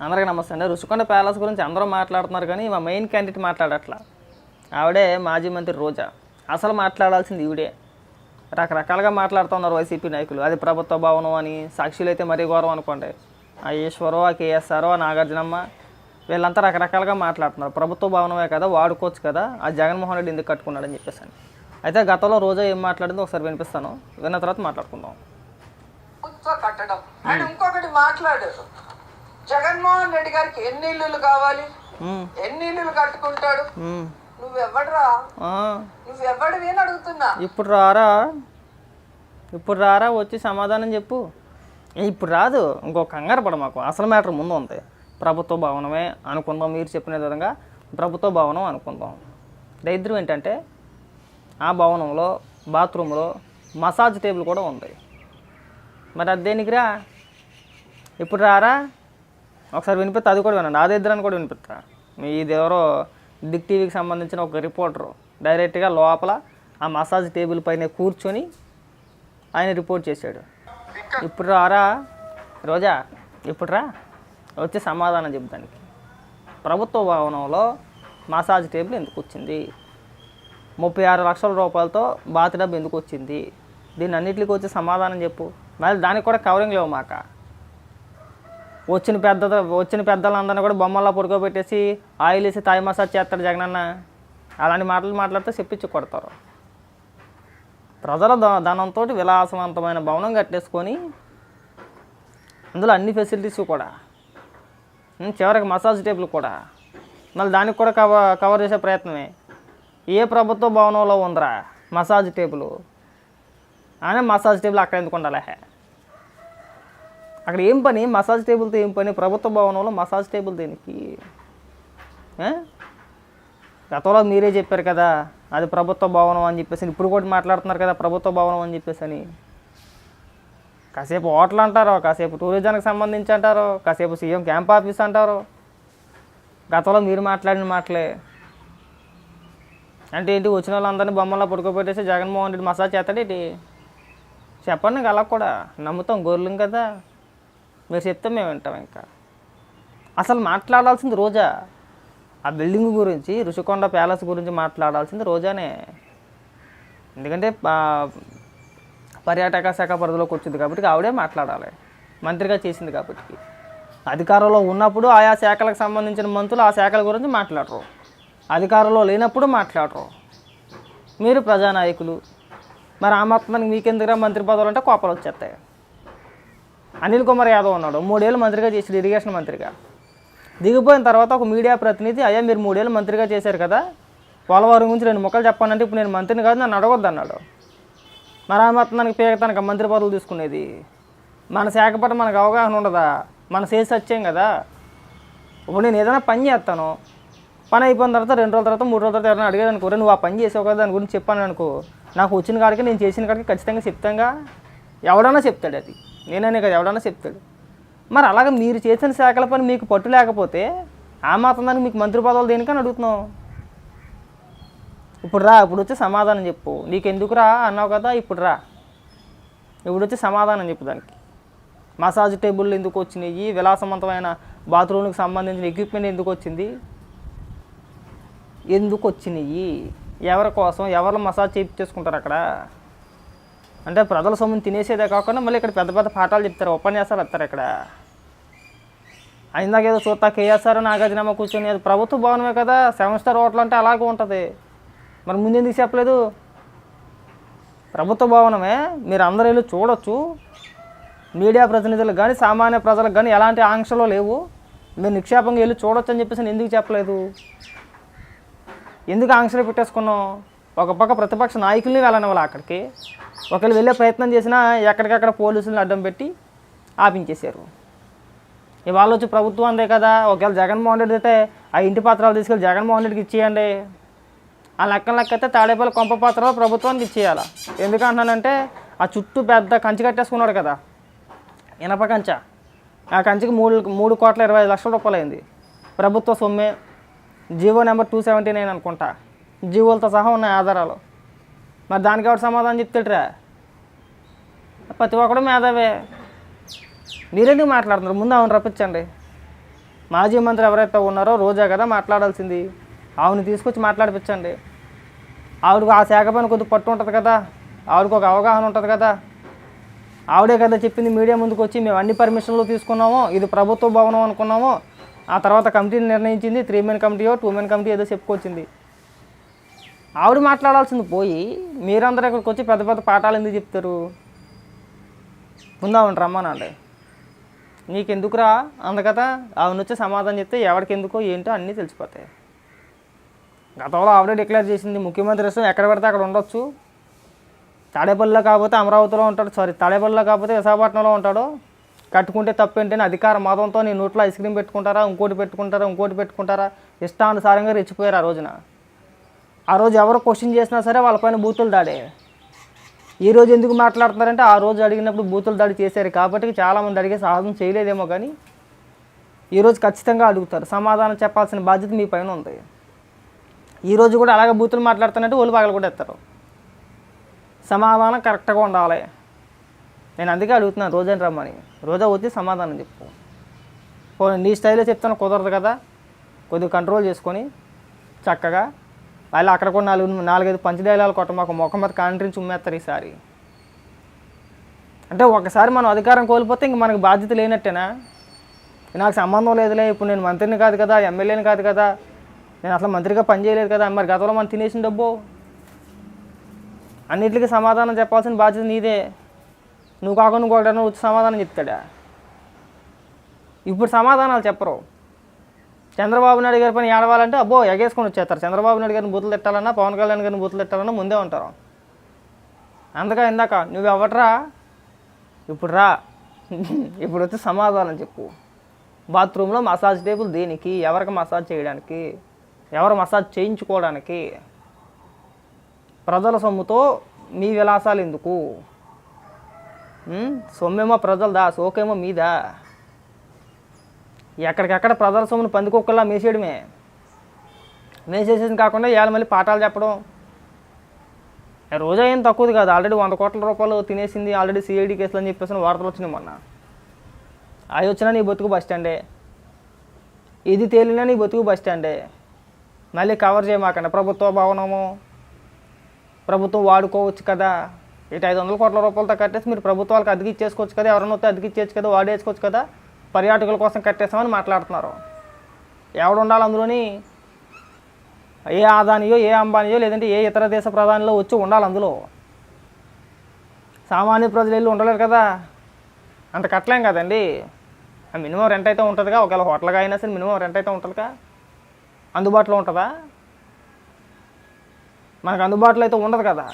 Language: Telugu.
అందరికీ నమస్తే అండి. రుషికొండ ప్యాలెస్ గురించి అందరూ మాట్లాడుతున్నారు కానీ మా మెయిన్ క్యాండిడేట్ మాట్లాడట్లా. ఆవిడే మాజీ మంత్రి రోజా. అసలు మాట్లాడాల్సింది ఈవిడే. రకరకాలుగా మాట్లాడుతున్నారు వైసీపీ నాయకులు. అది ప్రభుత్వ భవనం అని, సాక్షులు అయితే మరీ గౌరవం అనుకోండి. ఆ ఈశ్వరో, ఆ కేఎస్ఆరో, ఆ నాగార్జునమ్మ వీళ్ళంతా రకరకాలుగా మాట్లాడుతున్నారు. ప్రభుత్వ భవనమే కదా, వాడుకోవచ్చు కదా, ఆ జగన్మోహన్ రెడ్డి ఎందుకు కట్టుకున్నాడని చెప్పేసి అని. అయితే గతంలో రోజా ఏం మాట్లాడిందో ఒకసారి వినిపిస్తాను, విన్న తర్వాత మాట్లాడుకుందాం. కట్టడం అండ్ ఇంకొకటి మాట్లాడారు, జగన్మోహన్ రెడ్డి గారికి ఎన్ని ఇల్లులు కావాలి, ఎన్ని ఇల్లులు కట్టుకుంటాడు, నువ్వెవడరా, నువ్వెవడివి అని అడుగుతున్నా. ఇప్పుడు రారా వచ్చి సమాధానం చెప్పు. ఇప్పుడు రాదు, ఇంకో కంగారు పడ. మాకు అసలు మ్యాటర్ ముందు ఉంది. ప్రభుత్వ భవనమే అనుకుందాం, మీరు చెప్పిన విధంగా ప్రభుత్వ భవనం అనుకుందాం. దరిద్రం ఏంటంటే ఆ భవనంలో బాత్రూంలో మసాజ్ టేబుల్ కూడా ఉంది. మరి అది దేనికిరా? ఇప్పుడు రారా ఒకసారి వినిపిస్తా, అది కూడా వినండి. ఆ దరిద్రాన్ని కూడా వినిపిస్తా. ఇది ఎవరో దిక్ టీవీకి సంబంధించిన ఒక రిపోర్టరు డైరెక్ట్గా లోపల ఆ మసాజ్ టేబుల్ పైన కూర్చొని ఆయన రిపోర్ట్ చేశాడు. ఇప్పుడు రారా రోజా, ఇప్పుడు రా వచ్చి సమాధానం చెప్తానికి. ప్రభుత్వ భవనంలో మసాజ్ టేబుల్ ఎందుకు వచ్చింది? 36 లక్షల రూపాయలతో బాత్ డబ్బు ఎందుకు వచ్చింది? దీన్ని అన్నింటికి వచ్చి సమాధానం చెప్పు. మళ్ళీ దానికి కూడా కవరింగ్ లేవు. మాక వచ్చిన పెద్దలందరినీ కూడా బొమ్మల్లో పడుకోబెట్టేసి ఆయిల్ వేసి తాయి మసాజ్ చేస్తాడు జగనన్న. అలాంటి మాటలు మాట్లాడితే చెప్పించి కొడతారు. ప్రజల ధనంతో విలాసవంతమైన భవనం కట్టేసుకొని అందులో అన్ని ఫెసిలిటీస్ కూడా, చివరికి మసాజ్ టేబుల్ కూడా, మళ్ళీ దానికి కూడా కవర్ చేసే ప్రయత్నమే. ఏ ప్రభుత్వ భవనంలో ఉందిరా మసాజ్ టేబుల్? ఆయన మసాజ్ టేబుల్ అక్కడ ఎందుకు ఉండాలి? అక్కడ ఏం పని? మసాజ్ టేబుల్తో ఏం పని? ప్రభుత్వ భవనంలో మసాజ్ టేబుల్ దేనికి? గతంలో మీరే చెప్పారు కదా అది ప్రభుత్వ భవనం అని చెప్పేసి. ఇప్పుడు కూడా మాట్లాడుతున్నారు కదా ప్రభుత్వ భవనం అని చెప్పేసి అని. కాసేపు హోటల్ అంటారు, కాసేపు టూరిజానికి సంబంధించి అంటారు, కాసేపు సీఎం క్యాంప్ ఆఫీస్ అంటారు. గతంలో మీరు మాట్లాడిన మాటలే. అంటే ఏంటి, వచ్చిన వాళ్ళందరినీ బొమ్మల్లో పడుకోబెట్టేసి జగన్మోహన్ రెడ్డి మసాజ్ చేస్తాడేంటి? చెప్పండి. అలా కూడా నమ్ముతాం, గొర్రెలం కదా. మీరు చెప్తే మేము వింటాం. ఇంకా అసలు మాట్లాడాల్సింది రోజా. ఆ బిల్డింగ్ గురించి, రుషికొండ ప్యాలెస్ గురించి మాట్లాడాల్సింది రోజానే. ఎందుకంటే పర్యాటక శాఖ పరిధిలోకి వచ్చింది కాబట్టి ఆవిడే మాట్లాడాలి. మంత్రిగా చేసింది కాబట్టి. అధికారంలో ఉన్నప్పుడు ఆయా శాఖలకు సంబంధించిన మంత్రులు ఆ శాఖల గురించి మాట్లాడరు, అధికారంలో లేనప్పుడు మాట్లాడరు. మీరు ప్రజానాయకులు, మరి ఆ మొత్తానికి మీకెందుకురా మంత్రి పదవులు అంటే కోపాలు వచ్చేస్తాయి. అనిల్ కుమార్ యాదవ్ ఉన్నాడు, 3 ఏళ్ళు మంత్రిగా చేసాడు, ఇరిగేషన్ మంత్రిగా. దిగిపోయిన తర్వాత ఒక మీడియా ప్రతినిధి, అయ్యా మీరు 3 ఏళ్ళు మంత్రిగా చేశారు కదా, పోలవరం గురించి 2 ముక్కలు చెప్పానంటే ఇప్పుడు నేను మంత్రిని కాదు, నన్ను అడగొద్దు అన్నాడు. మరి ఆ మొత్తానికి పేగతానికి మంత్రి పదవులు తీసుకునేది? మన శాఖ పట్ల మనకు అవగాహన ఉండదా? మన చేసి వచ్చాం కదా. ఇప్పుడు నేను ఏదైనా పని చేస్తాను, పని అయిపోయిన తర్వాత 2 రోజుల తర్వాత 3 రోజుల తర్వాత ఎవరైనా అడిగారు అనుకో, నువ్వు ఆ పని చేసావు కదా దాని గురించి చెప్పాను అనుకో, నాకు వచ్చిన కాడికి నేను చేసిన కాడికి ఖచ్చితంగా చెప్తాగా. ఎవడన్నా చెప్తాడు, అది నేననే కదా, ఎవడన్నా చెప్తాడు. మరి అలాగే మీరు చేసిన శాఖల పని మీకు పట్టు లేకపోతే ఆ మాత్రం దానికి మీకు మంత్రి పదవులు దేనికని అడుగుతున్నావు. ఇప్పుడు రా, ఇప్పుడు వచ్చి సమాధానం చెప్పు. నీకెందుకు రా అన్నావు కదా, ఇప్పుడు రా, ఇప్పుడు వచ్చి సమాధానం చెప్పు. దానికి మసాజ్ టేబుల్ ఎందుకు వచ్చినాయి, విలాసవంతమైన బాత్రూమ్కి సంబంధించిన ఎక్విప్మెంట్ ఎందుకు వచ్చింది, ఎందుకు వచ్చినాయి, ఎవరి కోసం, ఎవరు మసాజ్ చేయించేసుకుంటారు అక్కడ? అంటే ప్రజల సొమ్ముని తినేసేదే కాకుండా మళ్ళీ ఇక్కడ పెద్ద పెద్ద పాఠాలు చెప్తారు, ఉపన్యాసాలు వస్తారు ఇక్కడ. ఇందాకేదో చూస్తా కేఎస్ఆర్, నాగార్జునమ్మ కూర్చొని, అది ప్రభుత్వ భవనమే కదా, 7 స్టార్ హోటల్ అంటే అలాగే ఉంటుంది. మరి ముందెందుకు చెప్పలేదు? ప్రభుత్వ భవనమే, మీరు అందరూ వెళ్ళి చూడొచ్చు. మీడియా ప్రతినిధులకు కానీ సామాన్య ప్రజలకు కానీ ఎలాంటి ఆంక్షలు లేవు, మీరు నిక్షేపంగా వెళ్ళి చూడొచ్చు అని చెప్పేసి ఎందుకు చెప్పలేదు? ఎందుకు ఆంక్షలు పెట్టేసుకున్నాం? ఒక పక్క ప్రతిపక్ష నాయకుల్ని వెళ్ళని వాళ్ళు అక్కడికి, ఒకవేళ వెళ్ళే ప్రయత్నం చేసినా ఎక్కడికక్కడ పోలీసులను అడ్డం పెట్టి ఆపించేశారు. ఇవాళ వచ్చి ప్రభుత్వం అందే కదా, ఒకవేళ జగన్మోహన్ రెడ్డి అయితే ఆ ఇంటి పత్రాలు తీసుకెళ్ళి జగన్మోహన్ రెడ్డికి ఇచ్చేయండి. ఆ లెక్కలెక్కైతే తాడేపల్లి కొంప పత్రాలు ప్రభుత్వానికి ఇచ్చేయాలి. ఎందుకంటున్నానంటే ఆ చుట్టూ పెద్ద కంచి కట్టేసుకున్నాడు కదా, ఇనప కంచె. ఆ కంచికి 3,25,00,000 రూపాయలు అయింది. ప్రభుత్వ సొమ్మే. జీవో నెంబర్ 279 అనుకుంటా, జీవోలతో సహా ఉన్నాయి ఆధారాలు. మరి దానికి ఎవరు సమాధానం చెప్తాడురా? ప్రతి ఒక్కడు మేధావే. మీరెందుకు మాట్లాడుతున్నారు? ముందు అవును రప్పించండి. మాజీ మంత్రి ఎవరైతే ఉన్నారో రోజా కదా మాట్లాడాల్సింది. ఆవిడని తీసుకొచ్చి మాట్లాడిపించండి. ఆవిడకు ఆ శాఖ పైన కొద్దిగా పట్టు ఉంటుంది కదా, ఆవిడకు ఒక అవగాహన ఉంటుంది కదా. ఆవిడే కదా చెప్పింది మీడియా ముందుకు వచ్చి, మేము అన్ని పర్మిషన్లు తీసుకున్నాము, ఇది ప్రభుత్వ భవనం అనుకున్నాము. ఆ తర్వాత కమిటీని నిర్ణయించింది, 3 మెన్ కమిటీయో 2 మెన్ కమిటీ ఏదో చెప్పుకొచ్చింది. ఆవిడ మాట్లాడాల్సింది పోయి మీరందరూ ఇక్కడికి వచ్చి పెద్ద పెద్ద పాఠాలు ఎందుకు చెప్తారు? ముందామండి రమ్మనండి. నీకెందుకురా అందుకదా ఆవిడ వచ్చి సమాధానం చెప్తే ఎవరికి ఎందుకో ఏంటో అన్నీ తెలిసిపోతాయి. గతంలో ఆవిడే డిక్లేర్ చేసింది, ముఖ్యమంత్రి ఇష్టం ఎక్కడ పెడితే అక్కడ ఉండొచ్చు, తాడేపల్లిలో కాకపోతే అమరావతిలో ఉంటాడు, తాడేపల్లిలో కాకపోతే విశాఖపట్నంలో ఉంటాడు, కట్టుకుంటే తప్పేంటని అధికార మతంతో నీ నోట్లో ఐస్ క్రీమ్ పెట్టుకుంటారా, ఇంకోటి పెట్టుకుంటారా, ఇష్టానుసారంగా రెచ్చిపోయారు ఆ రోజున. ఆ రోజు ఎవరు క్వశ్చన్ చేసినా సరే వాళ్ళపైన బూతులు దాడే. ఈ రోజు ఎందుకు మాట్లాడుతున్నారంటే ఆ రోజు అడిగినప్పుడు బూతులు దాడి చేశారు కాబట్టి చాలామంది అడిగే సాహసం చేయలేదేమో, కానీ ఈరోజు ఖచ్చితంగా అడుగుతారు. సమాధానం చెప్పాల్సిన బాధ్యత మీ పైన ఉంది. ఈరోజు కూడా అలాగే బూతులు మాట్లాడుతున్నట్టు ఒళ్ళు పగలు కూడా ఎత్తారు. సమాధానం కరెక్ట్గా ఉండాలి. నేను అందుకే అడుగుతున్నాను రోజాని రమ్మని. రోజా వచ్చి సమాధానం చెప్పు. నీ స్టైల్లో చెప్తాను కుదరదు కదా, కొద్దిగా కంట్రోల్ చేసుకొని చక్కగా వాళ్ళు అక్కడ కూడా 4-5 పంచ డైలాలు కొట్ట మాకు ముఖం మీద కాంట్రించి ఉమ్మేస్తారు ఈసారి. అంటే ఒకసారి మనం అధికారం కోల్పోతే ఇంక మనకు బాధ్యత లేనట్టేనా? నాకు సంబంధం లేదులే, ఇప్పుడు నేను మంత్రిని కాదు కదా, ఎమ్మెల్యేని కాదు కదా, నేను అసలు మంత్రిగా పనిచేయలేదు కదా, మరి గతంలో మనం తినేసిన డబ్బు. అన్నింటికి సమాధానం చెప్పాల్సిన బాధ్యత నీదే. నువ్వు కాకుండా ఇంకొకటి వచ్చి సమాధానం చెప్తాడా? ఇప్పుడు సమాధానాలు చెప్పరు. చంద్రబాబు నాయుడు గారి పని ఏడవాలంటే అబ్బో ఎగేసుకొని వచ్చేస్తారు. చంద్రబాబు నాయుడు గారిని బూతులు తిట్టాలన్నా, పవన్ కళ్యాణ్ గారిని బూతులు తిట్టాలన్నా ముందే ఉంటారు. అందుకే ఇందాక నువ్వు ఎవట్రా, ఇప్పుడు రా, ఇప్పుడు వచ్చి సమాధానం చెప్పు. బాత్రూంలో మసాజ్ టేబుల్ దేనికి? ఎవరికి మసాజ్ చేయడానికి? ఎవరు మసాజ్ చేయించుకోవడానికి? ప్రజల సొమ్ముతో మీ విలాసాలు ఎందుకు? సొమ్మేమో ప్రజలదా, సోకేమో మీదా? ఎక్కడికెక్కడ ప్రజల సొమ్మును పందుకోకల్లా మేసేయడమే. మేసేసేది కాకుండా ఇవాళ మళ్ళీ పాఠాలు చెప్పడం. రోజా ఏం తక్కువది కాదు, ఆల్రెడీ 100 కోట్ల రూపాయలు తినేసింది, ఆల్రెడీ సిఐడి కేసులు అని చెప్పేసి వార్తలు వచ్చినాయి మొన్న. అవి వచ్చినా నీ బతుకు బస్ స్టాండే, ఇది తేలినా నీ బతుకు బస్ స్టాండే. మళ్ళీ కవర్ చేయమాకండి. ప్రభుత్వ భవనము, ప్రభుత్వం వాడుకోవచ్చు కదా, ఇటు 500 కోట్ల రూపాయలతో కట్టేసి మీరు ప్రభుత్వాలకు అద్దెకిచ్చేసుకోవచ్చు కదా, ఎవరైనా వస్తే అద్దెకిచ్చేయచ్చు కదా, వాడేసుకోవచ్చు కదా, పర్యాటకుల కోసం కట్టేస్తామని మాట్లాడుతున్నారు. ఎవడు ఉండాలి అందులోని? ఏ ఆదానియో, ఏ అంబానియో, లేదంటే ఏ ఇతర దేశ ప్రధానిలో వచ్చి ఉండాలి అందులో. సామాన్య ప్రజలు వెళ్ళి ఉండలేరు కదా, అంత కట్టలేం కదండి. మినిమం రెంట్ అయితే ఉంటుందిగా, ఒకవేళ హోటల్గా అయినా సరే మినిమం రెంట్ అయితే ఉంటుందిగా, అందుబాటులో ఉంటుందా? మనకు అందుబాటులో అయితే ఉండదు కదా.